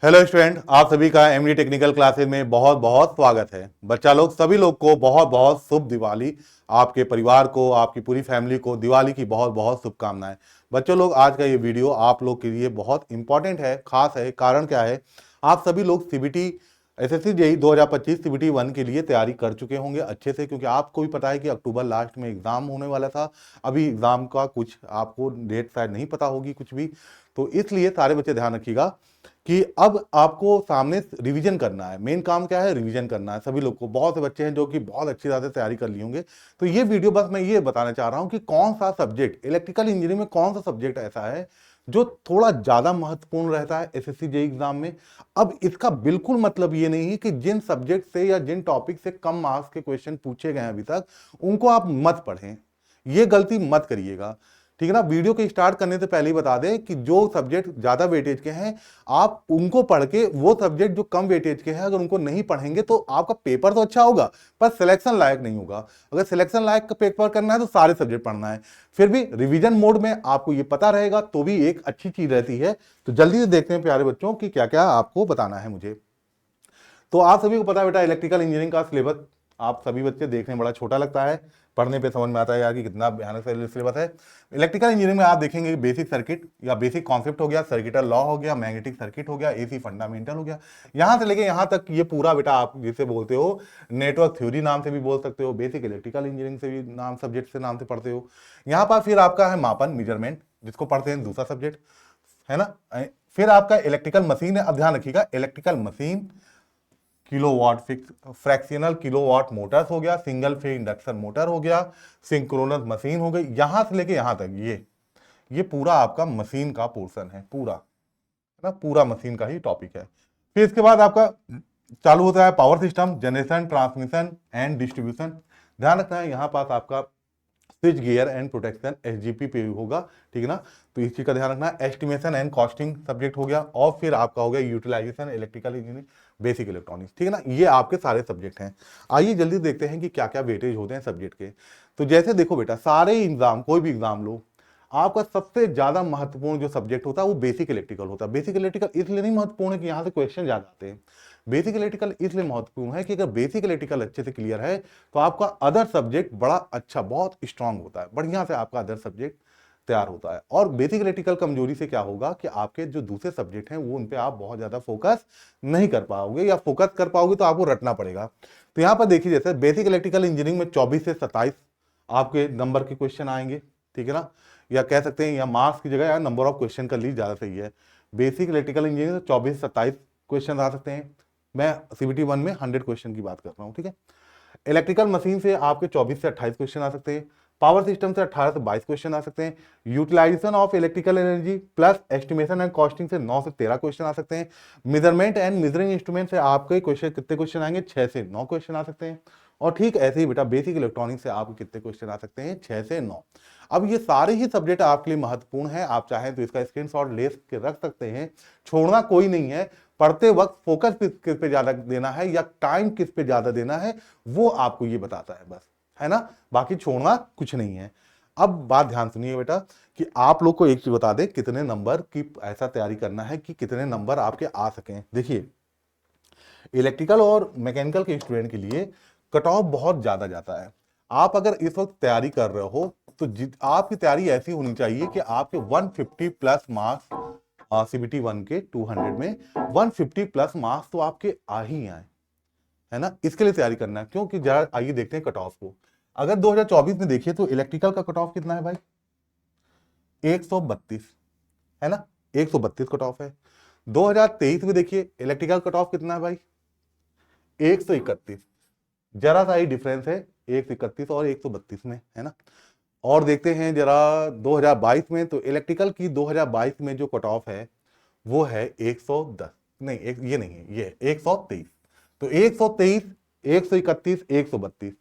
Hello student, आप सभी का एमडी टेक्निकल क्लासेस में बहुत बहुत स्वागत है। बच्चा लोग सभी लोग को बहुत बहुत शुभ दिवाली। आपके परिवार को, आपकी पूरी फैमिली को दिवाली की बहुत बहुत शुभकामनाएं। बच्चों लोग, आज का ये वीडियो आप लोग के लिए बहुत इंपॉर्टेंट है, खास है। कारण क्या है, आप सभी लोग सीबीटी एसएससी जेईई 2025 सीबीटी 1 के लिए तैयारी कर चुके होंगे अच्छे से, क्योंकि आपको भी पता है कि अक्टूबर लास्ट में एग्जाम होने वाला था। अभी एग्जाम का कुछ आपको डेट शायद नहीं पता होगी कुछ भी, तो इसलिए सारे बच्चे ध्यान रखिएगा कि अब आपको सामने रिवीजन करना है। मेन काम क्या है, रिवीजन करना है सभी लोग को। बहुत से बच्चे हैं जो कि बहुत अच्छी तरह से तैयारी कर लिए होंगे। तो ये वीडियो बस मैं ये बताना चाह रहा हूं कि कौन सा सब्जेक्ट, इलेक्ट्रिकल इंजीनियरिंग में कौन सा सब्जेक्ट ऐसा है जो थोड़ा ज्यादा महत्वपूर्ण रहता है एसएससी जेईई एग्जाम में। अब इसका बिल्कुल मतलब ये नहीं है कि जिन सब्जेक्ट से या जिन टॉपिक से कम मार्क्स के क्वेश्चन पूछे गए हैं अभी तक, उनको आप मत पढ़ें। ये गलती मत करिएगा, ठीक है ना। वीडियो के स्टार्ट करने से पहले ही बता दें कि जो सब्जेक्ट ज्यादा वेटेज के हैं आप उनको पढ़ के, वो सब्जेक्ट जो कम वेटेज के हैं अगर उनको नहीं पढ़ेंगे तो आपका पेपर तो अच्छा होगा पर सिलेक्शन लायक नहीं होगा। अगर सिलेक्शन लायक का पेपर करना है तो सारे सब्जेक्ट पढ़ना है। फिर भी रिवीजन मोड में आपको ये पता रहेगा तो भी एक अच्छी चीज रहती है। तो जल्दी से देखते हैं प्यारे बच्चों कि क्या क्या आपको बताना है मुझे। तो आप सभी को पता है बेटा, इलेक्ट्रिकल इंजीनियरिंग का सिलेबस आप सभी बच्चे देखने में बड़ा छोटा लगता है, पढ़ने पे समझ में आता है यार कि कितना भयानक सिलेबस है। इलेक्ट्रिकल इंजीनियरिंग में आप देखेंगे बेसिक सर्किट या बेसिक कॉन्सेप्ट हो गया, सर्किटल लॉ हो गया, मैग्नेटिक सर्किट हो गया, एसी फंडामेंटल हो गया। यहां से लेके यहां तक ये पूरा बेटा आप जिसे बोलते हो नेटवर्क थ्योरी नाम से भी बोल सकते हो, बेसिक इलेक्ट्रिकल इंजीनियरिंग से भी नाम सब्जेक्ट से नाम से पढ़ते हो। यहाँ पर फिर आपका है मापन, मेजरमेंट, जिसको पढ़ते हैं दूसरा सब्जेक्ट, है ना। फिर आपका इलेक्ट्रिकल मशीन है। अब ध्यान रखिएगा, electrical machine, kilowatt fix fractional kilowatt Motors हो गया, सिंगल फेज इंडक्शन मोटर हो गया, सिंक्रोनस मशीन हो गई। यहां से लेके यहां तक ये पूरा आपका मशीन का पोर्शन है, पूरा है ना, पूरा मशीन का ही टॉपिक है। फिर इसके बाद आपका चालू होता है power system, generation, transmission and distribution. ध्यान रखना है यहाँ पास आपका switch gear and protection SGP पे होगा, ठीक है ना। तो इस चीज का ध्यान रखना। एस्टिमेशन एंड कॉस्टिंग सब्जेक्ट हो गया, और फिर आपका हो गया utilization, electrical engineering, basic electronics, ठीक है ना। ये आपके सारे सब्जेक्ट हैं। आइए जल्दी देखते हैं कि क्या क्या वेटेज होते हैं सब्जेक्ट के। तो जैसे देखो बेटा, सारे एग्जाम, कोई भी एग्जाम लो, आपका सबसे ज्यादा महत्वपूर्ण जो सब्जेक्ट होता है वो बेसिक इलेक्ट्रिकल होता है। बेसिक इलेक्ट्रिकल इसलिए नहीं महत्वपूर्ण है कि यहां से क्वेश्चन ज्यादा आते हैं। बेसिक इलेक्ट्रिकल इसलिए महत्वपूर्ण है कि अगर बेसिक इलेक्ट्रिकल अच्छे से क्लियर है तो आपका अदर सब्जेक्ट बड़ा अच्छा, बहुत स्ट्रांग होता है, बढ़िया से आपका अदर सब्जेक्ट तैयार होता है। और बेसिक इलेक्ट्रिकल कमजोरी से क्या होगा कि आपके जो दूसरे सब्जेक्ट हैं वो उन पे आप बहुत ज्यादा फोकस नहीं कर पाओगे, या फोकस कर पाओगे तो आपको रटना पड़ेगा। तो यहां पर देखिए, जैसे बेसिक इलेक्ट्रिकल इंजीनियरिंग में 24 से 27 आपके नंबर के क्वेश्चन आएंगे, ठीक है ना। या कह सकते हैं या मार्क्स की जगह या नंबर ऑफ क्वेश्चन कर ली ज्यादा सही है। बेसिक इलेक्ट्रिकल इंजीनियरिंग 24 से 27 क्वेश्चन आ सकते हैं। मैं सीबीटी 1 में 100 क्वेश्चन की बात कर रहा हूं, ठीक है। इलेक्ट्रिकल मशीन से आपके 24 से 28 क्वेश्चन आ सकते हैं। पावर सिस्टम से 18 से 22 क्वेश्चन आ सकते हैं। Utilization of electrical energy plus estimation and costing से 9 से 13 क्वेश्चन आ सकते हैं। मेजरमेंट एंड मेजरिंग इंस्ट्रूमेंट से आपके क्वेश्चन कितने क्वेश्चन आएंगे, 6 से 9 क्वेश्चन आ सकते हैं। और ठीक ऐसे ही बेटा बेसिक इलेक्ट्रॉनिक्स से आपके कितने क्वेश्चन आ सकते हैं, 6 से 9। अब ये सारे ही सब्जेक्ट आपके लिए महत्वपूर्ण है। आप चाहें तो इसका स्क्रीनशॉट ले के रख सकते हैं, छोड़ना कोई नहीं है। पढ़ते वक्त फोकस किस पे ज्यादा देना है या टाइम किस पे ज्यादा देना है, वो आपको ये बताता है बस, है ना। बाकी छोड़ना कुछ नहीं है। अब बात ध्यान सुनिए बेटा कि आप लोग को एक चीज बता दें, कितने नंबर की ऐसा तैयारी करना है कि कितने नंबर आपके आ सकें। देखिए, इलेक्ट्रिकल और मैकेनिकल के स्टूडेंट के लिए कट ऑफ बहुत ज्यादा जाता है। आप अगर इस वक्त तैयारी कर रहे हो तो आपकी तैयारी ऐसी होनी चाहिए कि आपके 150 प्लस मार्क्स, सीबीटी 1 के 200 में 150 प्लस मार्क्स तो आपके आ ही आए, है ना। इसके लिए तैयारी करना है, क्योंकि जरा आइए देखते हैं कट ऑफ को। अगर 2024 में देखिए तो इलेक्ट्रिकल का कट ऑफ कितना है भाई, 132, है ना, 132 कट ऑफ है। 2023 में देखिए इलेक्ट्रिकल कट ऑफ कितना है भाई, 131। जरा सा ही डिफरेंस है 131 और 132 में, है ना। और देखते हैं जरा 2022 में, तो इलेक्ट्रिकल की 2022 में जो कट ऑफ है वो है 110, नहीं ये नहीं है, ये 123। तो 123, 131, 132।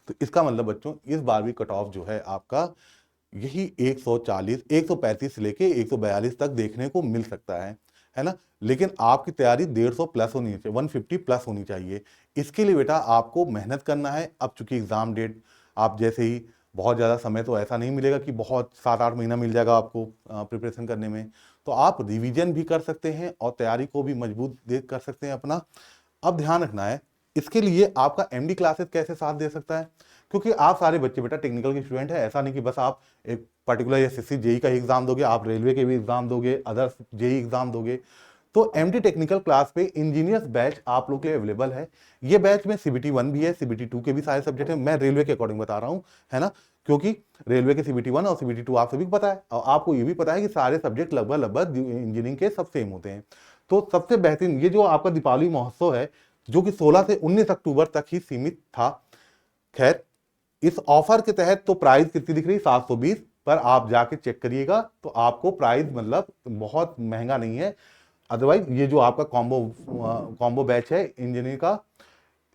तो इसका मतलब बच्चों इस बार भी कट ऑफ जो है आपका यही 140, 135 से लेके 142 तक देखने को मिल सकता है ना। लेकिन आपकी तैयारी 150 प्लस होनी चाहिए, 150 प्लस होनी चाहिए। इसके लिए बेटा आपको मेहनत करना है। अब चूंकि एग्जाम डेट आप जैसे ही बहुत ज़्यादा समय तो ऐसा नहीं मिलेगा कि बहुत 7-8 महीना मिल जाएगा आपको प्रिपरेशन करने में। तो आप रिवीजन भी कर सकते हैं और तैयारी को भी मजबूत कर सकते हैं अपना। अब ध्यान रखना है, इसके लिए आपका एमडी क्लासेस कैसे साथ दे सकता है, क्योंकि आप सारे बच्चे बेटा टेक्निकल के स्टूडेंट हैं। ऐसा नहीं कि बस आप एक पर्टिकुलर एसएससी जेई का एग्जाम दोगे, आप रेलवे के भी एग्जाम दोगे, अदर्स जेई एग्जाम दोगे। तो एमडी टेक्निकल क्लास पे इंजीनियर्स बैच आप लोग के लिए अवेलेबल है। ये बैच में सीबीटी 1 भी है, सीबीटी 2 के भी सारे सब्जेक्ट हैं। मैं रेलवे के अकॉर्डिंग बता रहा हूँ, है ना, क्योंकि रेलवे के सीबीटी 1 और सीबीटी 2 आप सभी को पता है, और आपको ये भी पता है कि सारे सब्जेक्ट लगभग लगभग इंजीनियरिंग के सब सेम होते हैं। तो सबसे बेहतरीन ये जो आपका दीपावली महोत्सव है, जो कि 16 से 19 अक्टूबर तक ही सीमित था। खैर, इस ऑफर के तहत तो प्राइस कितनी दिख रही, 720, पर आप जाके चेक करिएगा तो आपको प्राइस मतलब बहुत महंगा नहीं है। अदरवाइज ये जो आपका कॉम्बो बैच है इंजीनियरिंग का,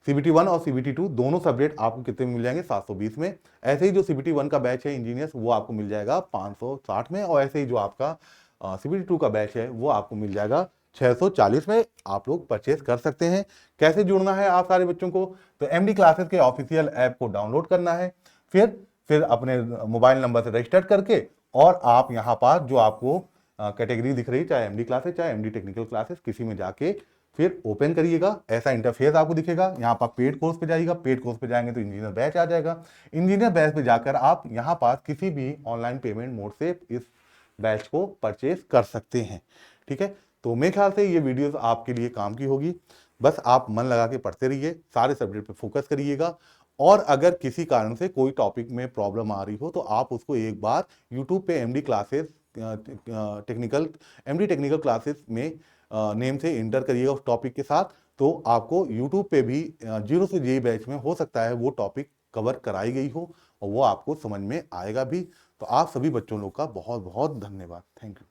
सीबीटी 1 और सीबीटी 2 दोनों सब्जेक्ट आपको कितने में मिल जाएंगे, 720 में। ऐसे ही जो सीबीटी 1 का बैच है इंजीनियर्स, वो आपको मिल जाएगा 560 में, और ऐसे ही जो आपका सीबीटी 2 का बैच है वो आपको मिल जाएगा 640 में। आप लोग परचेस कर सकते हैं। कैसे जुड़ना है आप सारे बच्चों को, तो एमडी क्लासेस के ऑफिशियल ऐप को डाउनलोड करना है, फिर अपने मोबाइल नंबर से रजिस्टर करके, और आप यहाँ पर जो आपको कैटेगरी दिख रही, चाहे एमडी क्लासेस चाहे एमडी टेक्निकल क्लासेस, किसी में जाके फिर ओपन करिएगा। ऐसा इंटरफेस आपको दिखेगा। यहाँ पर पेड कोर्स पे जाइएगा, पेड कोर्स पे जाएंगे तो इंजीनियर बैच आ जाएगा। इंजीनियर बैच पे जाकर आप यहाँ पास किसी भी ऑनलाइन पेमेंट मोड से इस बैच को परचेज कर सकते हैं। ठीक है, तो मेरे ख्याल से ये वीडियोस आपके लिए काम की होगी। बस आप मन लगा के पढ़ते रहिए, सारे सब्जेक्ट पे फोकस करिएगा, और अगर किसी कारण से कोई टॉपिक में प्रॉब्लम आ रही हो तो आप उसको एक बार यूट्यूब पे एमडी टेक्निकल क्लासेस में नेम से इंटर करिएगा उस टॉपिक के साथ। तो आपको यूट्यूब पे भी 0 से जेई बैच में हो सकता है वो टॉपिक कवर कराई गई हो, और वो आपको समझ में आएगा भी। तो आप सभी बच्चों लोग का बहुत बहुत धन्यवाद। Thank you.